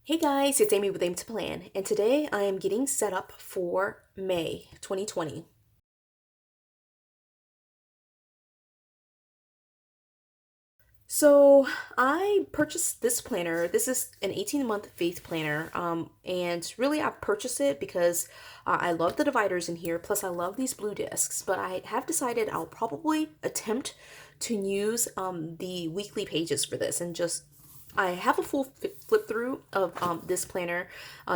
Hey guys, it's Amy with aim.to.plan, and today I am getting set up for May 2020. So I purchased this planner. This is an 18-month faith planner, and really I purchased it because I love the dividers in here, plus I love these blue discs, but I have decided I'll probably attempt to use the weekly pages for this and just I have a full flip through of this planner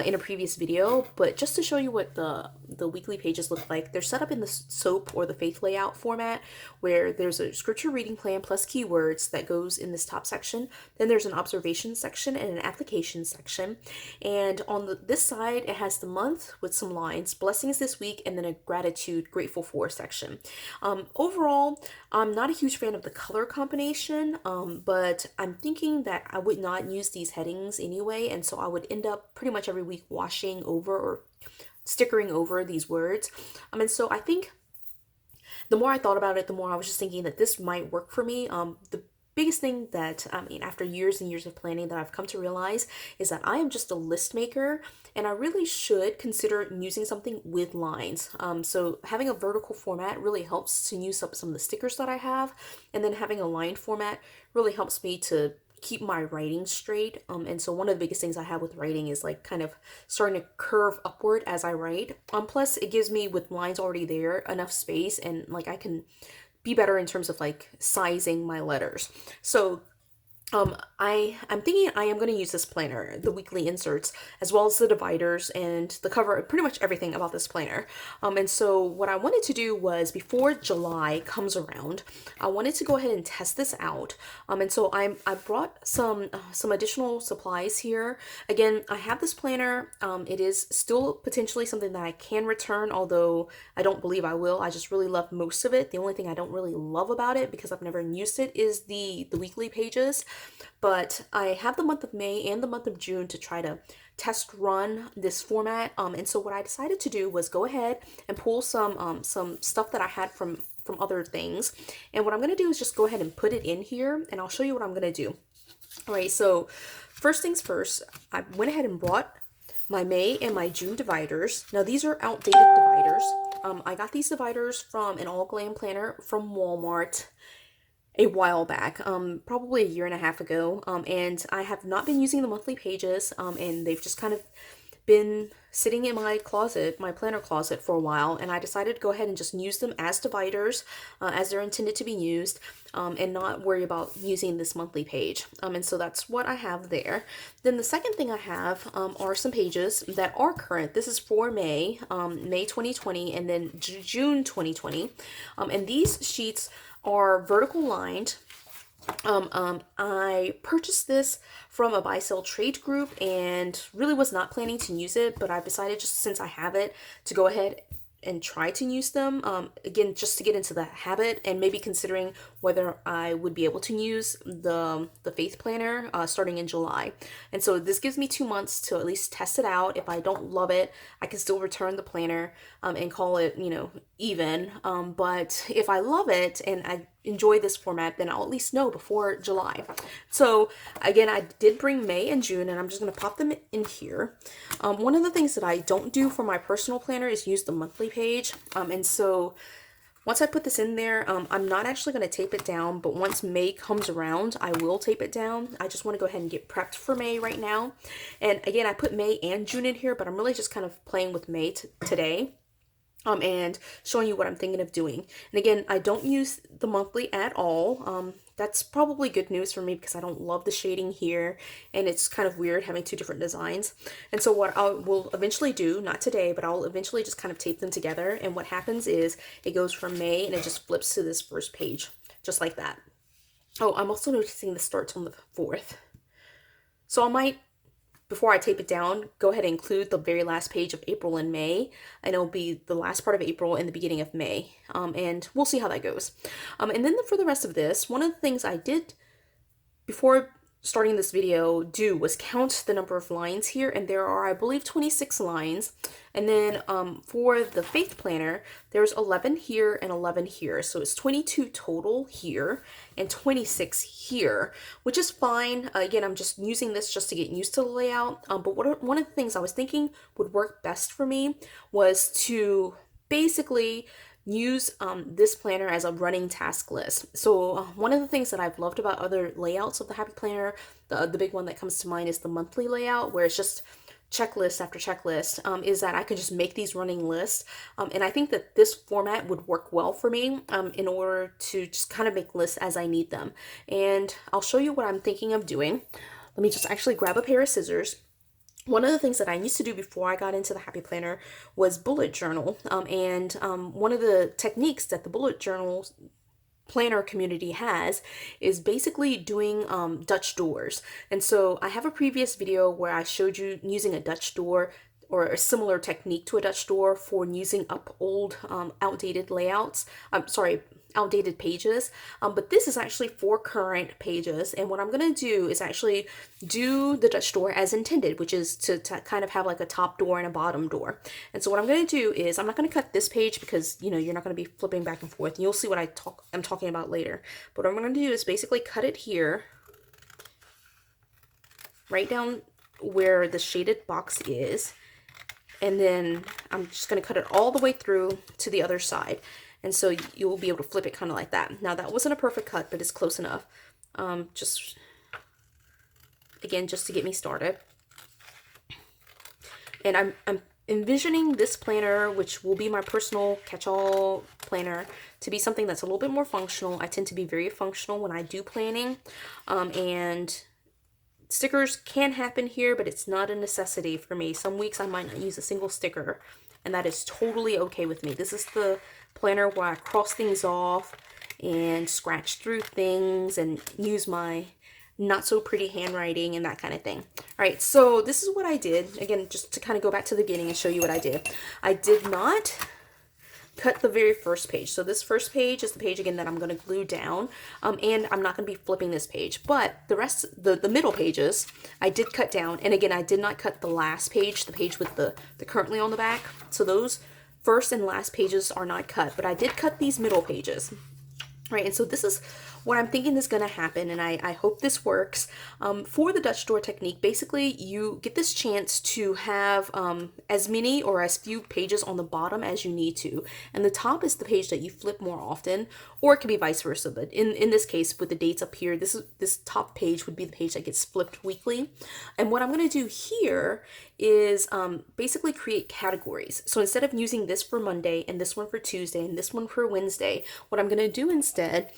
in a previous video, but just to show you what the weekly pages look like, they're set up in the SOAP or the faith layout format, where there's a scripture reading plan plus keywords that goes in this top section. Then there's an observation section and an application section, and on this side it has the month with some lines, blessings this week, and then a gratitude, grateful for section. Overall, I'm not a huge fan of the color combination, but I'm thinking that I would not use these headings anyway, and so I would end up pretty much every week washing over or stickering over these words. And so I think the more I thought about it, the more I was just thinking that this might work for me. The biggest thing that, after years and years of planning, that I've come to realize is that I am just a list maker, and I really should consider using something with lines. So having a vertical format really helps to use up some of the stickers that I have, and then having a line format really helps me to keep my writing straight. And so one of the biggest things I have with writing is like kind of starting to curve upward as I write. Plus it gives me, with lines already there, enough space, and like I can be better in terms of like sizing my letters. So I'm thinking I am going to use this planner, the weekly inserts, as well as the dividers and the cover, pretty much everything about this planner. And so what I wanted to do was, before July comes around, I wanted to go ahead and test this out. And so I brought some additional supplies here. Again, I have this planner. It is still potentially something that I can return, although I don't believe I will. I just really love most of it. The only thing I don't really love about it, because I've never used it, is the weekly pages. But I have the month of May and the month of June to try to test run this format. And so what I decided to do was go ahead and pull some stuff that I had from other things. And what I'm going to do is just go ahead and put it in here, and I'll show you what I'm going to do. All right, so first things first, I went ahead and brought my May and my June dividers. Now these are outdated dividers. I got these dividers from an all glam planner from Walmart a while back, probably a year and a half ago, and I have not been using the monthly pages, and they've just kind of been sitting in my closet, my planner closet, for a while, and I decided to go ahead and just use them as dividers, as they're intended to be used, and not worry about using this monthly page. And so that's what I have there. Then the second thing I have are some pages that are current. This is for May, May 2020, and then June 2020, and these sheets are vertical lined. I purchased this from a buy sell trade group and really was not planning to use it, but I've decided, just since I have it, to go ahead and try to use them, again, just to get into the habit, and maybe considering whether I would be able to use the faith planner starting in July. And so this gives me 2 months to at least test it out. If I don't love it, I can still return the planner and call it, even. But if I love it and I enjoy this format, then I'll at least know before July. So again, I did bring May and June, and I'm just going to pop them in here. One of the things that I don't do for my personal planner is use the monthly page. And so once I put this in there, I'm not actually going to tape it down, but once May comes around, I will tape it down. I just want to go ahead and get prepped for May right now. And again, I put May and June in here, but I'm really just kind of playing with May today. And showing you what I'm thinking of doing. And again, I don't use the monthly at all. That's probably good news for me, because I don't love the shading here, and it's kind of weird having two different designs. And so what I will eventually do, not today, but I'll eventually just kind of tape them together, and what happens is it goes from May and it just flips to this first page, just like that. Oh, I'm also noticing this starts on the 4th. So I might, before I tape it down, go ahead and include the very last page of April and May, and it'll be the last part of April and the beginning of May, and we'll see how that goes. And then for the rest of this, one of the things I did before starting this video do was count the number of lines here, and there are, I believe, 26 lines. And then for the faith planner, there's 11 here and 11 here, so it's 22 total here and 26 here, which is fine. Again, I'm just using this just to get used to the layout, but one of the things I was thinking would work best for me was to basically use this planner as a running task list. So one of the things that I've loved about other layouts of the Happy Planner, the big one that comes to mind is the monthly layout, where it's just checklist after checklist, is that I can just make these running lists. And I think that this format would work well for me in order to just kind of make lists as I need them. And I'll show you what I'm thinking of doing. Let me just actually grab a pair of scissors. One of the things that I used to do before I got into the Happy Planner was bullet journal. One of the techniques that the bullet journal planner community has is basically doing Dutch doors. And so I have a previous video where I showed you using a Dutch door or a similar technique to a Dutch door for using up old outdated layouts. Outdated pages, but this is actually for current pages. And what I'm going to do is actually do the Dutch door as intended, which is to kind of have like a top door and a bottom door. And so what I'm going to do is I'm not going to cut this page because, you know, you're not going to be flipping back and forth. And you'll see what I'm talking about later. But what I'm going to do is basically cut it here, right down where the shaded box is. And then I'm just going to cut it all the way through to the other side. And so you'll be able to flip it kind of like that. Now that wasn't a perfect cut, but it's close enough. Just, again, just to get me started. And I'm envisioning this planner, which will be my personal catch-all planner, to be something that's a little bit more functional. I tend to be very functional when I do planning. And stickers can happen here, but it's not a necessity for me. Some weeks I might not use a single sticker, and that is totally okay with me. This is the planner where I cross things off and scratch through things and use my not so pretty handwriting and that kind of thing. All right, so this is what I did. Again, just to kind of go back to the beginning and show you what I did. I did not cut the very first page. So this first page is the page again that I'm going to glue down, and I'm not going to be flipping this page, but the rest, the middle pages, I did cut down. And again, I did not cut the last page, the page with the currently on the back. So those first and last pages are not cut, but I did cut these middle pages. Right, and so this is what I'm thinking is going to happen, and I hope this works. For the Dutch door technique, basically you get this chance to have as many or as few pages on the bottom as you need to, and the top is the page that you flip more often, or it could be vice versa. But in this case, with the dates up here, this top page would be the page that gets flipped weekly. And what I'm going to do here is basically create categories. So instead of using this for Monday and this one for Tuesday and this one for Wednesday, what I'm going to do instead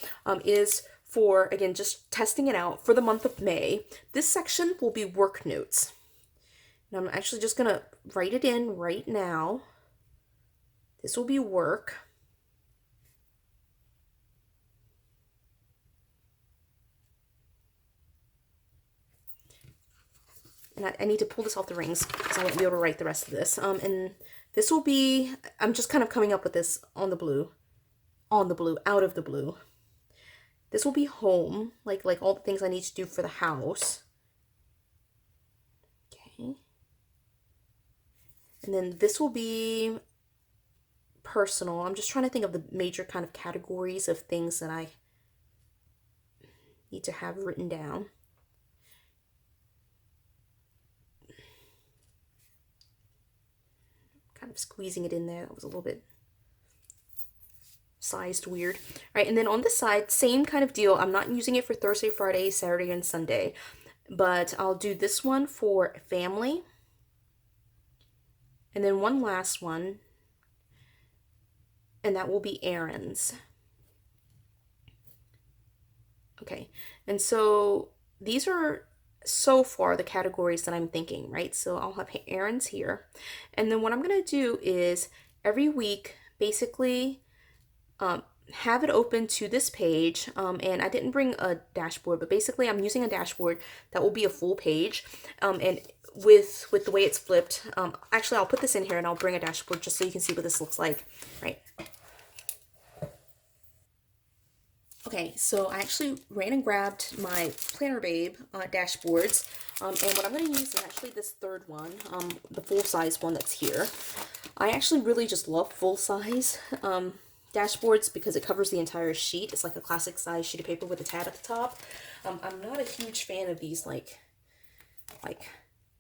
is for, again, just testing it out for the month of May, this section will be work notes. And I'm actually just going to write it in right now. This will be work. And I need to pull this off the rings because I won't be able to write the rest of this. And this will be, I'm just kind of coming up with this out of the blue. This will be home, like all the things I need to do for the house. Okay. And then this will be personal. I'm just trying to think of the major kind of categories of things that I need to have written down. Kind of squeezing it in there. That was a little bit sized weird. All right, and then on this side, same kind of deal. I'm not using it for Thursday, Friday, Saturday, and Sunday, but I'll do this one for family. And then one last one, and that will be errands. Okay, and so these are so far the categories that I'm thinking, right? So I'll have errands here. And then what I'm going to do is every week, basically, have it open to this page. And I didn't bring a dashboard, but basically I'm using a dashboard that will be a full page. And with the way it's flipped, actually I'll put this in here and I'll bring a dashboard just so you can see what this looks like, right? Okay, so I actually ran and grabbed my Planner Babe dashboards, and what I'm going to use is actually this third one, the full-size one that's here. I actually really just love full-size dashboards because it covers the entire sheet. It's like a classic size sheet of paper with a tab at the top. I'm not a huge fan of these like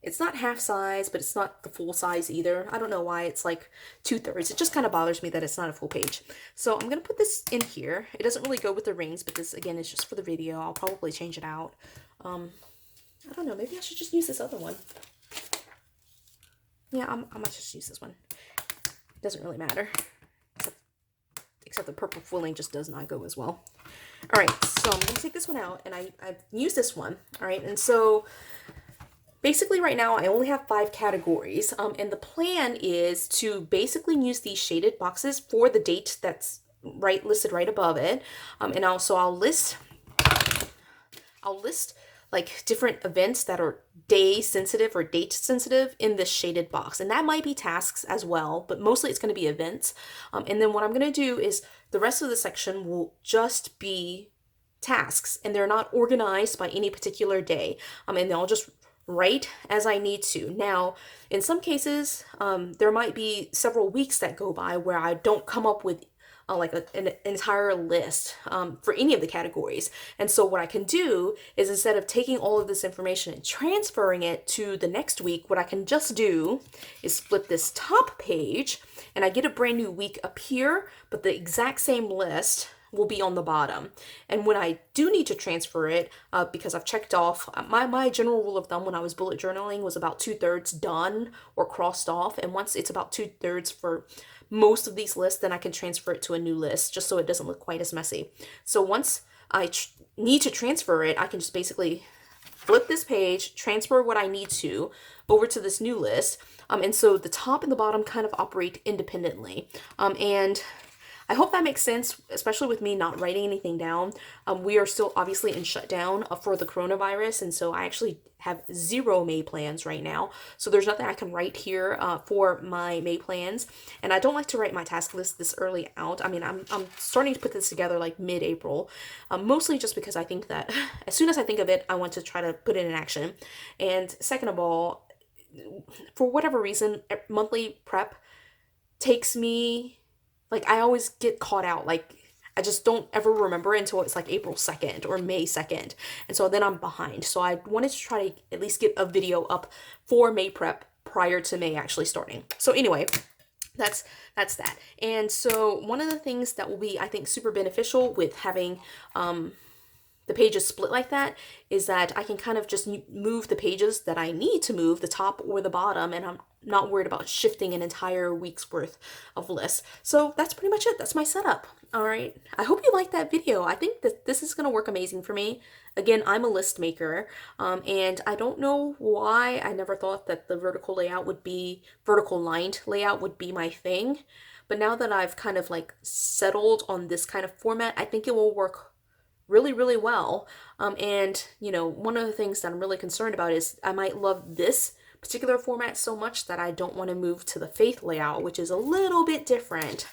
it's not half size, but it's not the full size either. I don't know why it's like 2/3. It just kind of bothers me that it's not a full page. So I'm gonna put this in here. It doesn't really go with the rings, but this again is just for the video. I'll probably change it out. I don't know, maybe I should just use this other one. Yeah, I might just use this one. It doesn't really matter. Except the purple foiling just does not go as well. All right, so I'm gonna take this one out, and I've used this one. All right, and so basically right now I only have 5 categories, and the plan is to basically use these shaded boxes for the date that's listed right above it, and also I'll list like different events that are day sensitive or date sensitive in this shaded box, and that might be tasks as well, but mostly it's going to be events. And then what I'm going to do is the rest of the section will just be tasks, and they're not organized by any particular day, and they'll just write as I need to. Now, in some cases, there might be several weeks that go by where I don't come up with like an entire list for any of the categories. And so what I can do is, instead of taking all of this information and transferring it to the next week, what I can just do is flip this top page and I get a brand new week up here, but the exact same list will be on the bottom. And when I do need to transfer it, because I've checked off, my general rule of thumb when I was bullet journaling was about 2/3 done or crossed off. And once it's about 2/3 for most of these lists, then I can transfer it to a new list just so it doesn't look quite as messy. So once I need to transfer it, I can just basically flip this page, transfer what I need to over to this new list. And so the top and the bottom kind of operate independently. And I hope that makes sense, especially with me not writing anything down. We are still obviously in shutdown for the coronavirus, and so I actually have 0 May plans right now. So there's nothing I can write here for my May plans, and I don't like to write my task list this early out. I mean, I'm starting to put this together like mid-April, mostly just because I think that as soon as I think of it, I want to try to put it in action. And second of all, for whatever reason, monthly prep takes me, like, I always get caught out. Like, I just don't ever remember until it's like April 2nd or May 2nd. And so then I'm behind. So I wanted to try to at least get a video up for May prep prior to May actually starting. So anyway, that's that. And so one of the things that will be, I think, super beneficial with having the pages split like that is that I can kind of just move the pages that I need to move, the top or the bottom, and I'm not worried about shifting an entire week's worth of lists. So that's pretty much it. That's my setup. All right. I hope you liked that video. I think that this is going to work amazing for me. Again, I'm a list maker, and I don't know why I never thought that the vertical lined layout would be my thing. But now that I've kind of like settled on this kind of format, I think it will work really, really well. And, you know, one of the things that I'm really concerned about is I might love this particular format so much that I don't want to move to the faith layout, which is a little bit different,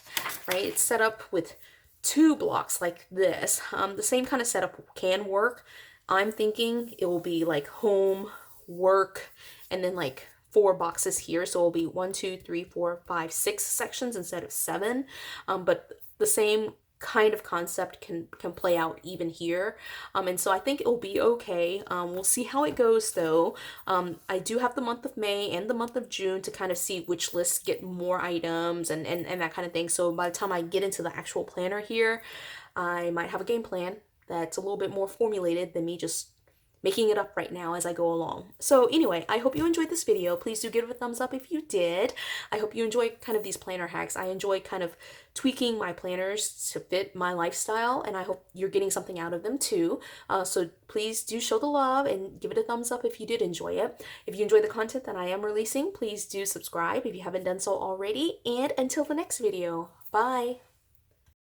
right? It's set up with 2 blocks like this. The same kind of setup can work. I'm thinking it will be like home, work, and then like 4 boxes here. So it'll be 1, 2, 3, 4, 5, 6 sections instead of 7. But the same kind of concept can play out even here, and so I think it'll be okay. We'll see how it goes though. I do have the month of May and the month of June to kind of see which lists get more items and that kind of thing. So by the time I get into the actual planner here, I might have a game plan that's a little bit more formulated than me just making it up right now as I go along. So anyway, I hope you enjoyed this video. Please do give it a thumbs up if you did. I hope you enjoy kind of these planner hacks. I enjoy kind of tweaking my planners to fit my lifestyle, and I hope you're getting something out of them too. So please do show the love and give it a thumbs up if you did enjoy it. If you enjoy the content that I am releasing, please do subscribe if you haven't done so already. And until the next video, bye.